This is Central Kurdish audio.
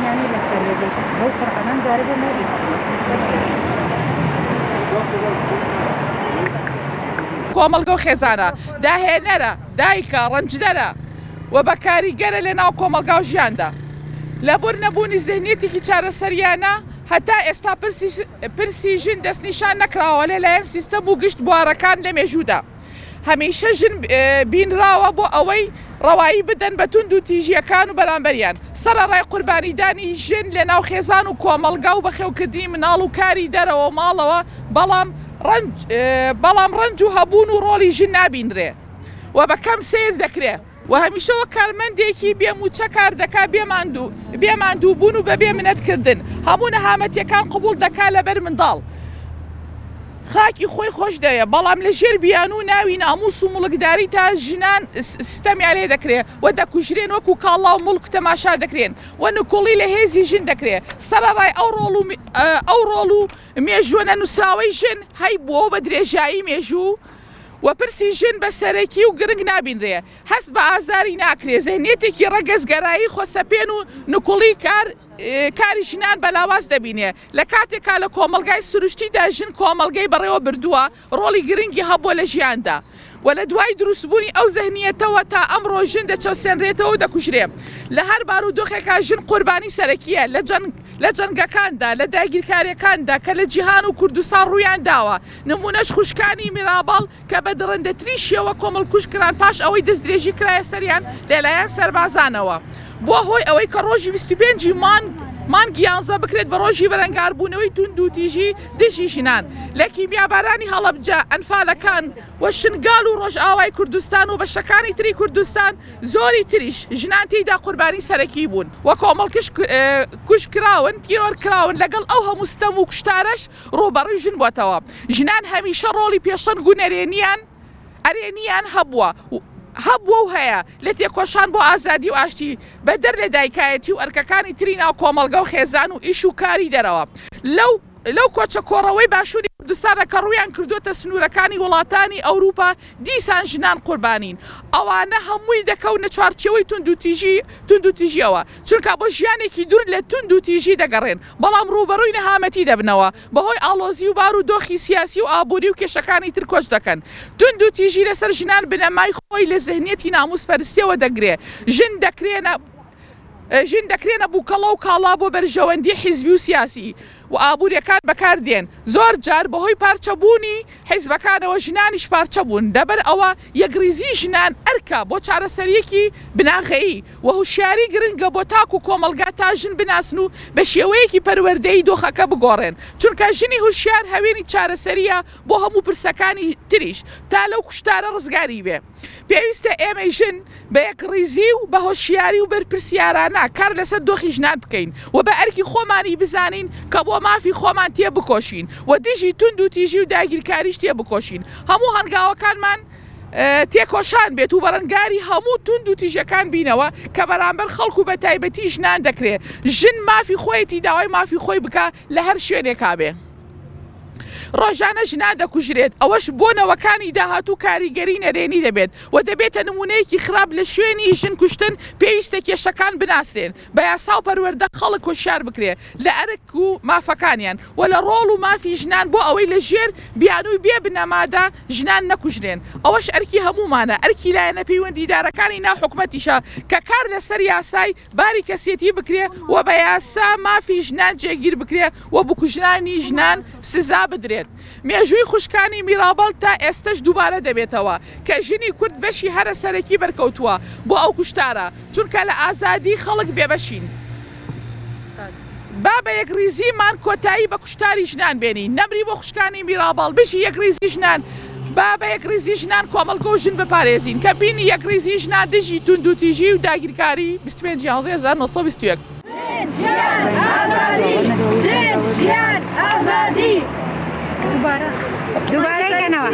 يعني لفريق هو قرآن جارب ما إكسبت کۆمەڵگە و خێزانە داهێنەرە دایکە ڕەنجدەرە و بە کاریگەرە لە ناو کۆمەلگا و ژیاندا لەبوور نەبوونی زێنیەتێکی چارەسەریانە هەتا ئێستا پرسی ژن دەستنیشان نەکراوە لەلایەن سیستەم و گشت بوارەکان لە مێژوودا هەمیشە ژن بینراوە بۆ ئەوەی ڕەوایی بدەن بە تونند و تیژیەکان و بەرامبەریان سەرەڕای قوربانیدانی ژن لە ناو خێزان و کۆمەلگا و بەخێوکردنی مناڵ و کاری دەرەوە ماڵەوە بەڵام ڕەنج و هەبوون و ڕۆڵی ژن نابینرێ و بەکەم سیر دەکرێ و هەمیشەوە کارمەندێکی بێموچە کار دەکا بێماندوو بوون و بەبێ منەتکردن هەموو نەهامەتیەکان قبول دەکا لەبەر منداڵ خاکی خۆی خۆش دەیە بەڵام لە ژێر بیان و ناوی ناموس و مڵکداری تا ژنان سیستەمیان لێ دەکرێت و دەکوژرێن وەکو کاڵا و مڵک تەماشا دەکرێن و نکۆڵی لە هێزی ژن دەکرێت سەرەڕای ئەو ڕۆڵ و مێژوە نووسراوەی ژن هەی بۆ بە درێژایی مێژوو و پرسی ژن بە سەرەکی و گرنگ نابینرێ هەست بە ئازاری ناکرێ زەهنێتێکی ڕەگەزگەرایی خۆسەپێن و نکوڵی کاری ژنان بەلاواز دەبینێ لە کاتێکا لە کۆمەلگای سروشتیدا ژن کۆمەلگەی بەڕێوە بردووە ڕۆڵی گرنگی هەبووە لە ژیاندا و لە دوای دروستبوونی ئەو زەهنیەتەوە تا ئەمڕۆ ژن دەچەوسێنرێتەوە و دەکوژرێ لە هەر بارودۆخێکا ژن قوربانی سەرەکیە لە جەنگەکاندا لە داگیرکاریەکاندا کە لە جیهان و کوردستان ڕوویان داوە نمونەش خوشکانی میرابڵ کە بە درەندەترین شێوە کۆمەڵکوژ کران پاش ئەوەی دەستدرێژی کرایە سەریان لەلایەن سەربازانەوە بۆ هۆی ئەوەی کە ڕۆژی 25 مانگی 11 بکرێت بە ڕۆژی بەرەنگاربوونەوەی تونند و تیژی دژی ژنان لە کیمیابارانی هەڵەبجە ئەنفالەکان و شنگال و ڕۆژئاوای کوردستان و بەشەکانی تری کوردستان زۆری تریش ژنان تێیدا قوربانی سەرەکی بوون و کۆمەڵکش کوشکراون تیرۆرکراون لەگەڵ ئەو هەموو ستەم و کوشتارەش ڕۆبەڕووی ژن بووەتەوە ژنان هەمیشە ڕۆڵی پێشەنگ و ئەرێنیان هەبووە و هەیە لە تێکۆشان بۆ ئازادی و ئاشتی بەدەر لە دایکایەتی و ئەرکەکانی تری ناو کۆمەلگا و خێزان و ئیش و کاری دەرەوە لەو کۆچە کۆڕەوەی باشووری کوردستانە کە ڕوویان کردوتە سنوورەکانی وڵاتانی ئەوروپا دیسان ژنان قوربانین ئەوانە هەمووی دەکەونە چوارچێوەی تونند و تیژیەوە چونکە بۆ ژیانێکی دوور لە تونند و تیژی دەگەڕێن بەڵام ڕوبەڕووی نەهامەتی دەبنەوە بەهۆی ئاڵۆزی و بار و دۆخی سیاسی و ئابووری و کێشەکانی تر کۆچ دەکەن تونند و تیژی لەسەر ژنان بنەمای خۆی لە زەهنێتی ناموسپەرستیەوە دەگرێ ژن دەکرێنە بووکەڵە و کاڵا بۆ بەرژەوەندی حیزبی و سیاسی و ئابوووریەکان بەکاردێن زۆر جار بەهۆی پارچەبوونی حیزبەکانەوە ژنانیش پارچە بوون دەبەر ئەوە یەکریزی ژنان ئەرکە بۆ چارەسەریەکی بناغەیی و هوشیاری گرنگە بۆ تاک و کۆمەلگا تا ژن بناسن و بە شێوەیەکی پەروەردەیی دۆخەکە بگۆڕێن چونکە ژنی هوشیار هەوێنی چارەسەریە بۆ هەموو پرسەکانی تریش تا لەو کوشتارە ڕزگاری بێ پێویستە ئێمە ژن بە یەکریزی و بە هۆشیاری و بەرپرسیارانە کار لەسەر دۆخی ژنان بکەین و بە ئەرکی خۆمانی بزانین کە بۆ مافی خۆمان تێ بکۆشین و دژی تونند و تیژی و داگیرکاریش تێ بکۆشین هەموو هەنگاوەکانمان تێکۆشان بێت و بەرەنگاری هەموو تونند و تیژەکان بینەوە کە بەرامبەر خەڵکو بە تایبەتی ژنان دەکرێت ژن مافی خۆیەتی داوای مافی خۆی بکە لە هەر شوێنێکا بێ ڕۆژانە ژنان دەکوژرێت ئەوەش بۆ نەوەکانی داهاتوو کاریگەری نەرێنی دەبێت و دەبێتە نمونەیەکی خراپ لە شوێنی ژن کوشتن پێویستە کێشەکان بناسرێن بە یاسا و پەروەردە خەڵک هۆشیار بکرێ لە ئەرک و مافەکانیان و لە ڕۆڵ و مافی ژنان بۆ ئەوەی لە ژێر بیانووی بێ بنەمادا ژنان نەکوژرێن ئەوەش ئەرکی هەمومانە ئەرکی لایەنە پەیوەندیدارەکانی ناحکومەتیشە کە کار لەسەر یاسای باری کەسێتی بکرێ و بە یاسا مافی ژنان جێگیر بکرێ و بکوژرانی ژنان سزا بدرێت مێژووی خوشکانی میرابڵ تا ئێستش دووبارە دەبێتەوە کە ژنی کورد بەشی هەرە سەرەکی بەرکەوتووە بۆ ئەو کوشتارە چونکە لە ئازادی خەڵک بێبەشین با بە یەکریزیمان کۆتایی بە کوشتاری ژنان بێنین نەمری بۆ خوشکانی میرابڵ بژی یەکریزی ژنان با بە یەکریزی ژنان کۆمەڵگە و ژن بپارێزین کە بینی یەکریزی ژنان دژی تونند و تیژی و داگیرکاری 25 1921 ژیان ئازادی ژیان ئازادی دووبارە کەنەوە